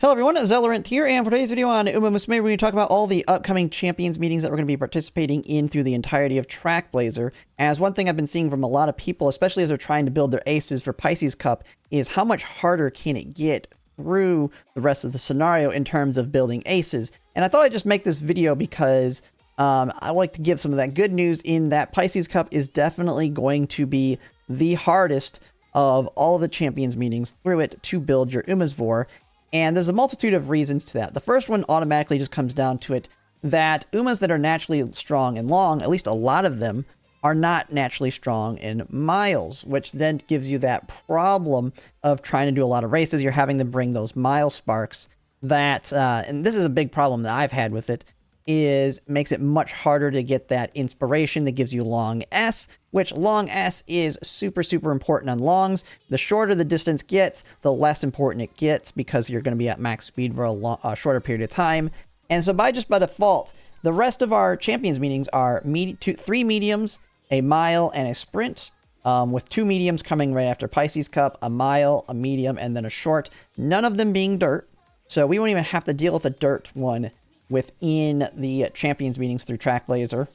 Hello everyone, Zellerant here, and for today's video on Umamusume, we're going to talk about all the upcoming Champions meetings that we're going to be participating in through the entirety of Trackblazer. As one thing I've been seeing from a lot of people, especially as they're trying to build their aces for Pisces Cup, is how much harder can it get through the rest of the scenario in terms of building aces. And I thought I'd just make this video because I like to give some of that good news in that Pisces Cup is definitely going to be the hardest of all of the Champions meetings through it to build your Umasvor. And there's a multitude of reasons to that. The first one automatically just comes down to it that Umas that are naturally strong and long, at least a lot of them, are not naturally strong in miles, which then gives you that problem of trying to do a lot of races. You're having to bring those mile sparks that, and this is a big problem that I've had with it, is makes it much harder to get that inspiration that gives you long S, which long S is super, super important on longs. The shorter the distance gets, the less important it gets because you're going to be at max speed for a shorter period of time. And so by default, the rest of our Champions meetings are 3 mediums, a mile, and a sprint, with 2 mediums coming right after Pisces Cup, a mile, a medium, and then a short, none of them being dirt. So we won't even have to deal with a dirt one within the Champions meetings through Trackblazer.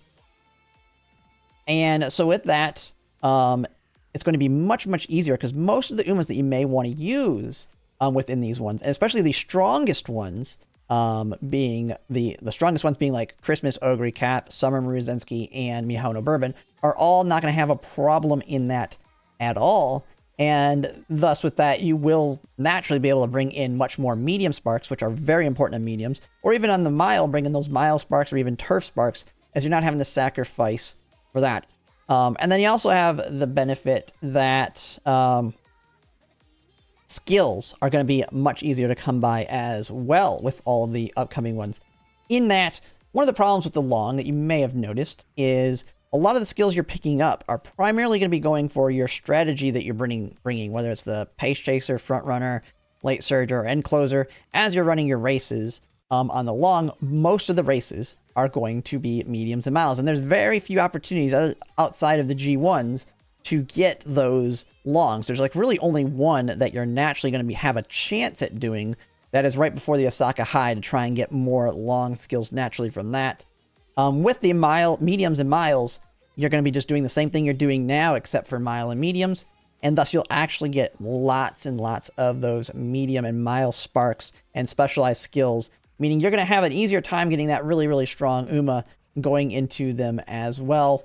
And so with that, it's going to be much, much easier because most of the Umas that you may want to use within these ones, and especially the strongest ones, being the strongest ones being like Christmas, Ogre, Cap, Summer Maruzensky, and Mihono Bourbon, are all not going to have a problem in that at all. And thus, with that, you will naturally be able to bring in much more medium sparks, which are very important on mediums, or even on the mile, bring in those mile sparks or even turf sparks, as you're not having to sacrifice for that. And then you also have the benefit that skills are going to be much easier to come by as well with all the upcoming ones. In that, one of the problems with the long that you may have noticed is a lot of the skills you're picking up are primarily going to be going for your strategy that you're bringing, whether it's the pace chaser, front runner, late surge, or end closer. As you're running your races on the long, most of the races are going to be mediums and miles. And there's very few opportunities outside of the G1s to get those longs. There's like really only one that you're naturally going to have a chance at doing. That is right before the Osaka High to try and get more long skills naturally from that. With the mediums and miles, you're going to be just doing the same thing you're doing now, except for mile and mediums. And thus you'll actually get lots and lots of those medium and mile sparks and specialized skills, meaning you're going to have an easier time getting that really, really strong Uma going into them as well.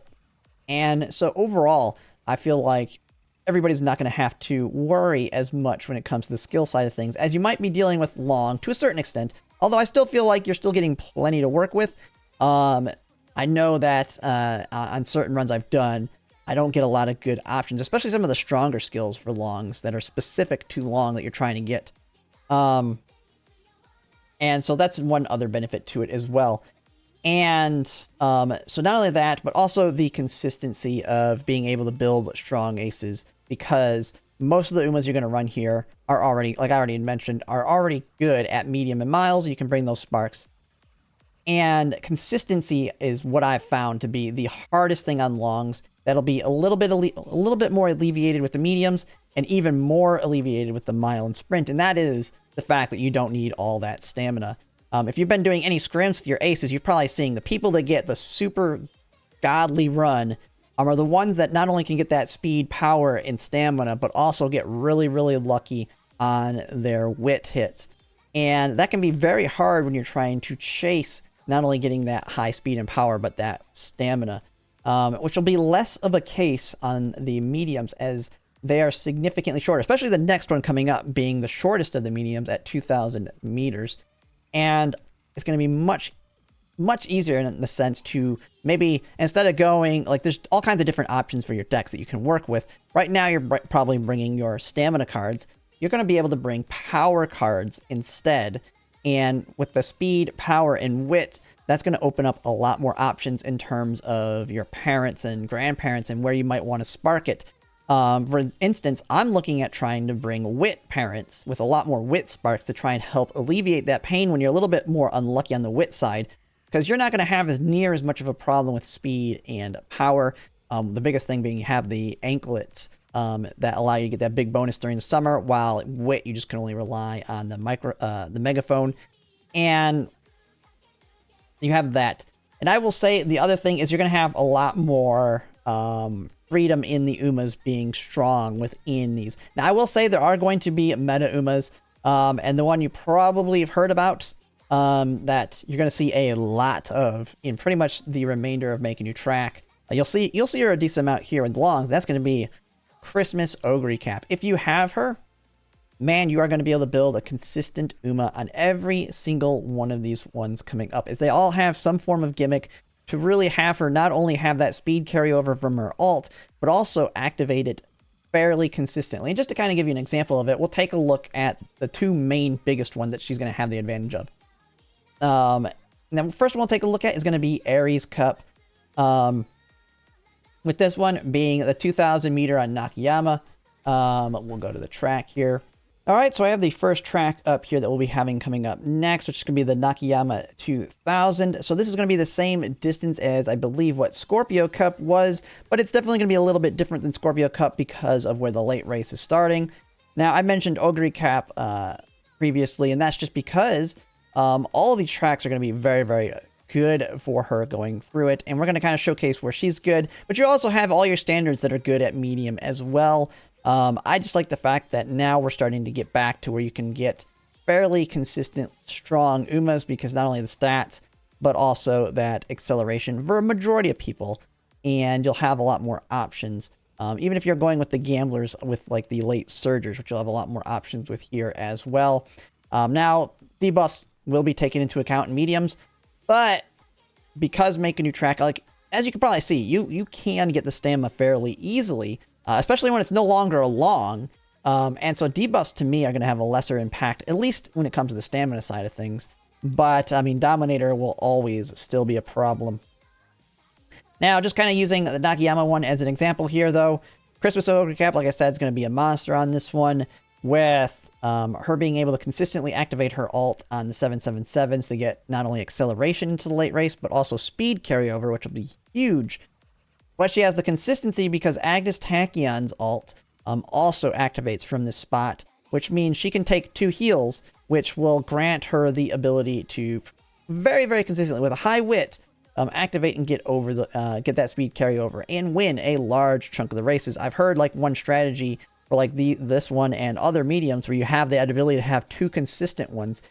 And so overall, I feel like everybody's not going to have to worry as much when it comes to the skill side of things, as you might be dealing with long to a certain extent. Although I still feel like you're still getting plenty to work with. I know that on certain runs I've done, I don't get a lot of good options, especially some of the stronger skills for longs that are specific to long that you're trying to get. And so that's one other benefit to it as well. And so not only that, but also the consistency of being able to build strong aces, because most of the Umas you're going to run here are already, like I already mentioned, are already good at medium and miles. You can bring those sparks. And consistency is what I've found to be the hardest thing on longs. That'll be a little bit more alleviated with the mediums, and even more alleviated with the mile and sprint. And that is the fact that you don't need all that stamina. If you've been doing any scrims with your aces, you're probably seeing the people that get the super godly run are the ones that not only can get that speed, power, and stamina, but also get really, really lucky on their wit hits. And that can be very hard when you're trying to chase not only getting that high speed and power, but that stamina, which will be less of a case on the mediums as they are significantly shorter, especially the next one coming up being the shortest of the mediums at 2,000 meters. And it's going to be much, much easier in the sense to maybe, instead of going, like there's all kinds of different options for your decks that you can work with. Right now, you're probably bringing your stamina cards. You're going to be able to bring power cards instead. And with the speed, power, and wit, that's going to open up a lot more options in terms of your parents and grandparents and where you might want to spark it. For instance, I'm looking at trying to bring wit parents with a lot more wit sparks to try and help alleviate that pain when you're a little bit more unlucky on the wit side, because you're not going to have as much of a problem with speed and power. The biggest thing being you have the anklets that allow you to get that big bonus during the summer, while Wit, you just can only rely on the megaphone. And you have that. And I will say the other thing is you're going to have a lot more freedom in the Umas being strong within these. Now, I will say there are going to be meta Umas, and the one you probably have heard about that you're going to see a lot of in pretty much the remainder of Make a New Track. You'll see her a decent amount here in the longs. That's going to be Christmas Ogre Cap. If you have her, man, you are going to be able to build a consistent Uma on every single one of these ones coming up, as they all have some form of gimmick to really have her not only have that speed carryover from her ult, but also activate it fairly consistently. And just to kind of give you an example of it, we'll take a look at the two main biggest one that she's going to have the advantage of. Now, the first one we'll take a look at is going to be Aries Cup. With this one being the 2,000 meter on Nakayama. We'll go to the track here. All right, so I have the first track up here that we'll be having coming up next, which is going to be the Nakayama 2000. So this is going to be the same distance as, I believe, what Scorpio Cup was, but it's definitely going to be a little bit different than Scorpio Cup because of where the late race is starting. Now, I mentioned Ogre Cap previously, and that's just because all of these tracks are going to be very, very good for her going through it, and we're going to kind of showcase where she's good, but you also have all your standards that are good at medium as well. I just like the fact that now we're starting to get back to where you can get fairly consistent, strong Umas, because not only the stats, but also that acceleration for a majority of people, and you'll have a lot more options. Even if you're going with the gamblers with like the late surgers, which you'll have a lot more options with here as well. Now, debuffs will be taken into account in mediums, but because Make a New Track, like as you can probably see, you can get the stamina fairly easily, especially when it's no longer a long. And so debuffs to me are going to have a lesser impact, at least when it comes to the stamina side of things. But I mean, Dominator will always still be a problem. Now, just kind of using the Nakayama one as an example here, though, Christmas Ogre Cap, like I said, is going to be a monster on this one, with her being able to consistently activate her ult on the 777s to get not only acceleration into the late race, but also speed carryover, which will be huge. But she has the consistency because Agnes Tachyon's ult also activates from this spot, which means she can take 2 heals, which will grant her the ability to very, very consistently, with a high wit, activate and get over the get that speed carryover and win a large chunk of the races. I've heard like one strategy for like this one and other mediums where you have that ability to have 2 consistent ones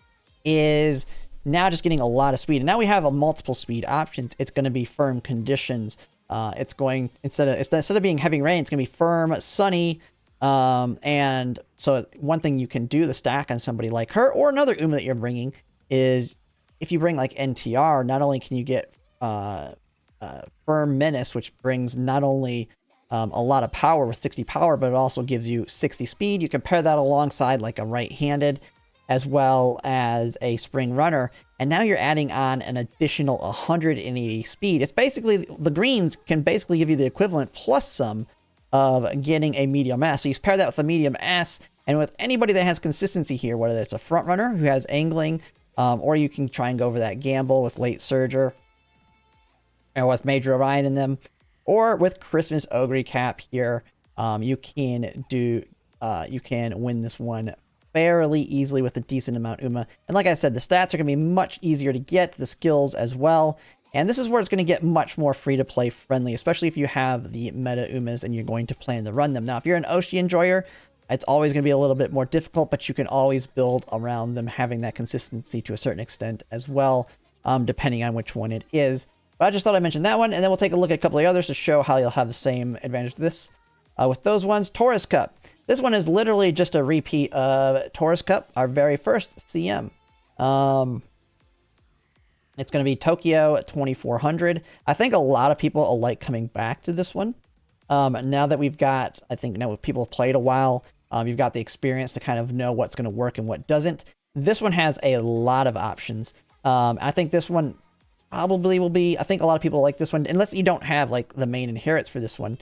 is now just getting a lot of speed. And now we have a multiple speed options. It's going to be firm conditions. It's going, instead of being heavy rain, it's going to be firm, sunny. And so one thing you can do the stack on somebody like her or another Uma that you're bringing is if you bring like NTR, not only can you get firm menace, which brings not only a lot of power with 60 power, but it also gives you 60 speed. You can pair that alongside like a right-handed as well as a spring runner. And now you're adding on an additional 180 speed. It's basically, the greens can basically give you the equivalent plus some of getting a medium S. So you pair that with a medium S, and with anybody that has consistency here, whether it's a front runner who has angling, or you can try and go over that gamble with late surger, or with Major Orion in them, or with Christmas Ogre Cap here, you can win this one fairly easily with a decent amount Uma. And like I said, the stats are going to be much easier to get, the skills as well. And this is where it's going to get much more free-to-play friendly, especially if you have the meta Umas and you're going to plan to run them. Now, if you're an Oshi enjoyer, it's always going to be a little bit more difficult, but you can always build around them having that consistency to a certain extent as well, depending on which one it is. But I just thought I'd mention that one, and then we'll take a look at a couple of others to show how you'll have the same advantage to this. With those ones, Taurus Cup. This one is literally just a repeat of Taurus Cup, our very first CM. It's going to be Tokyo 2400. I think a lot of people will like coming back to this one. Now that we've got, I think now people have played a while, you've got the experience to kind of know what's going to work and what doesn't. This one has a lot of options. I think this one probably will be, I think a lot of people like this one, unless you don't have like the main inherits for this one.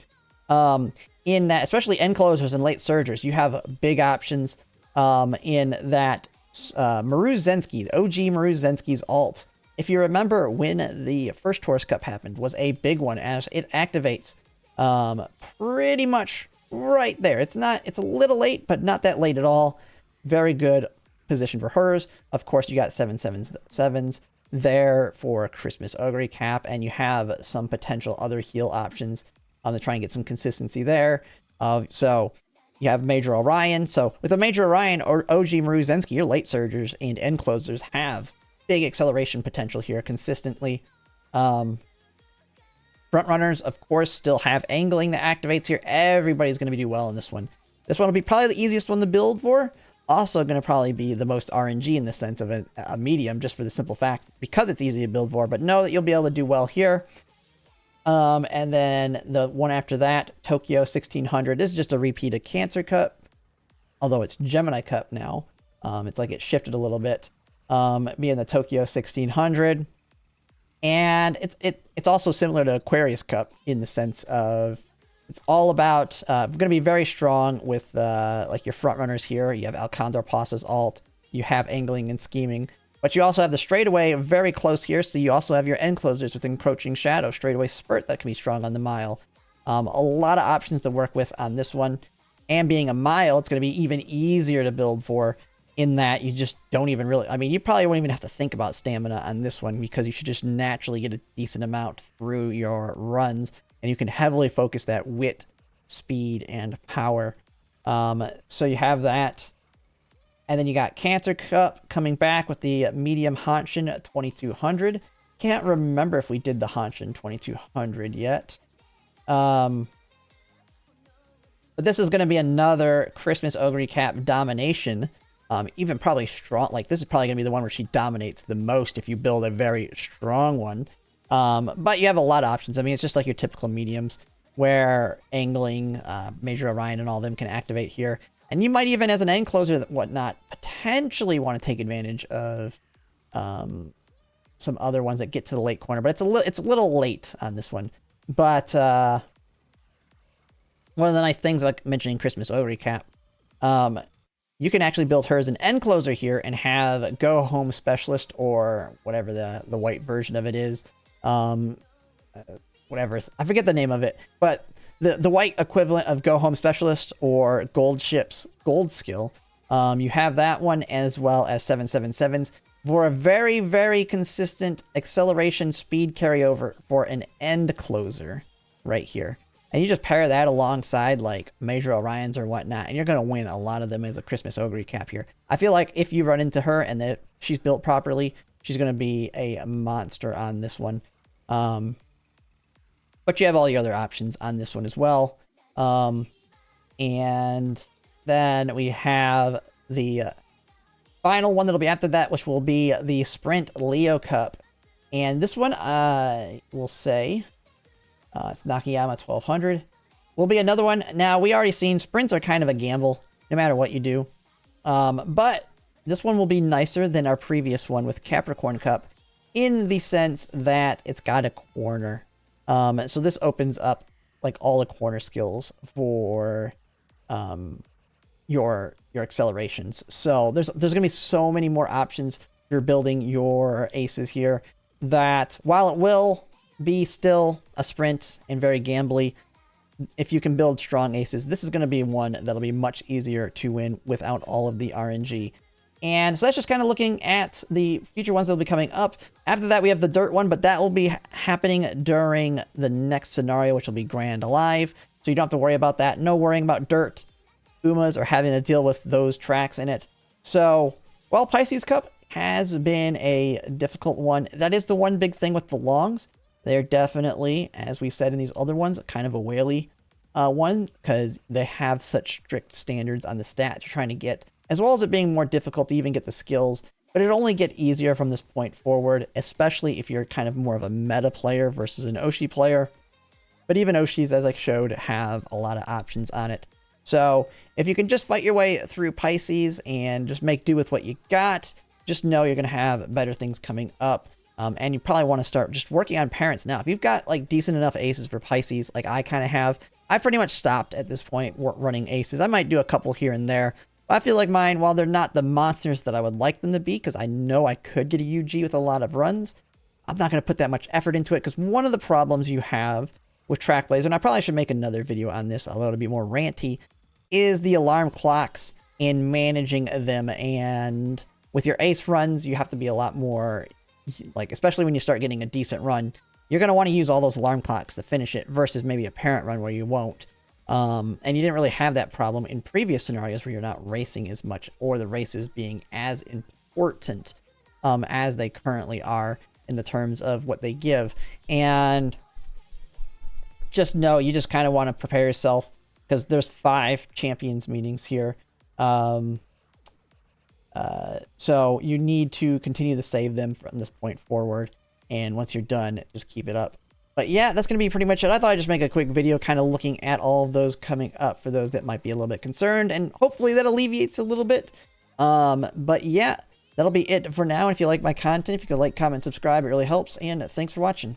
In that, especially end closers and late surgers, you have big options in that Maru Zensky, the OG Maru Zensky's ult. If you remember when the first Taurus Cup happened, was a big one as it activates pretty much right there. It's a little late, but not that late at all. Very good position for hers. Of course, you got 7/7/7s there for Christmas Ogre Cap, and you have some potential other heal options to try and get some consistency there. So you have Major Orion. So with a Major Orion or OG Maru Zensky, your late surgers and end closers have big acceleration potential here consistently. Front runners, of course, still have angling that activates here. Everybody's going to do well in this one. This one will be probably the easiest one to build for. Also going to probably be the most RNG in the sense of a medium, just for the simple fact because it's easy to build for. But know that you'll be able to do well here. And then the one after that, Tokyo 1600. This is just a repeat of Cancer Cup, although it's Gemini Cup now. It's like it shifted a little bit, being the Tokyo 1600. And it's also similar to Aquarius Cup in the sense of it's all about going to be very strong with like your front runners here. You have Alcandor Passa's alt. You have angling and scheming. But you also have the straightaway very close here, so you also have your end closers with encroaching shadow, straightaway spurt that can be strong on the mile. A lot of options to work with on this one. And being a mile, it's going to be even easier to build for in that you just don't even really... I mean, you probably won't even have to think about stamina on this one because you should just naturally get a decent amount through your runs. And you can heavily focus that wit, speed, and power. So you have that. And then you got Cancer Cup coming back with the medium Hanshin 2200. Can't remember if we did the Hanshin 2200 yet. But this is going to be another Christmas Ogre Cap domination. Even probably strong. Like, this is probably going to be the one where she dominates the most if you build a very strong one. But you have a lot of options. I mean, it's just like your typical mediums where angling, Major Orion, and all of them can activate here. And you might even, as an end closer, whatnot, potentially want to take advantage of some other ones that get to the late corner. But it's a little late on this one. But one of the nice things about mentioning Christmas Ogre Cap, you can actually build her as an end closer here and have Go Home Specialist or whatever the white version of it is. Whatever. I forget the name of it. But the white equivalent of Go Home Specialist or Gold Ship's Gold Skill. You have that one as well as 7/7/7s for a very, very consistent acceleration speed carryover for an end closer right here. And you just pair that alongside like Major Orions or whatnot, and you're going to win a lot of them as a Christmas Ogre Cap here. I feel like if you run into her and that she's built properly, she's going to be a monster on this one. But you have all the other options on this one as well. And then we have the final one that'll be after that, which will be the Sprint Leo Cup. And this one, I will say, it's Nakayama 1200. Will be another one. Now, we already seen sprints are kind of a gamble, no matter what you do. But this one will be nicer than our previous one with Capricorn Cup in the sense that it's got a corner. So this opens up like all the corner skills for your accelerations. So there's gonna be so many more options if you're building your aces here that while it will be still a sprint and very gambly, if you can build strong aces, this is going to be one that'll be much easier to win without all of the RNG. And so that's just kind of looking at the future ones that'll be coming up. After that, we have the Dirt one, but that will be happening during the next scenario, which will be Grand Alive. So you don't have to worry about that. No worrying about Dirt, Umas, or having to deal with those tracks in it. So while Pisces Cup has been a difficult one, that is the one big thing with the longs. They're definitely, as we said in these other ones, kind of a whaley one because they have such strict standards on the stats you're trying to get, as well as it being more difficult to even get the skills. But it'll only get easier from this point forward, especially if you're kind of more of a meta player versus an Oshi player. But even Oshis, as I showed, have a lot of options on it. So if you can just fight your way through Pisces and just make do with what you got, just know you're going to have better things coming up. And you probably want to start just working on parents now. If you've got like decent enough aces for Pisces, like I kind of have, I've pretty much stopped at this point running aces. I might do a couple here and there. But I feel like mine, while they're not the monsters that I would like them to be, because I know I could get a UG with a lot of runs, I'm not going to put that much effort into it. Because one of the problems you have with Trackblazer, and I probably should make another video on this, although it'll be more ranty, is the alarm clocks and managing them. And with your ace runs, you have to be a lot more, like, especially when you start getting a decent run, you're going to want to use all those alarm clocks to finish it versus maybe a parent run where you won't. And you didn't really have that problem in previous scenarios where you're not racing as much or the races being as important as they currently are in the terms of what they give. And just know you just kind of want to prepare yourself because there's 5 champions meetings here. So you need to continue to save them from this point forward. And once you're done, just keep it up. But yeah, that's going to be pretty much it. I thought I'd just make a quick video kind of looking at all of those coming up for those that might be a little bit concerned. And hopefully that alleviates a little bit. But yeah, that'll be it for now. And if you like my content, if you could like, comment, subscribe, it really helps. And thanks for watching.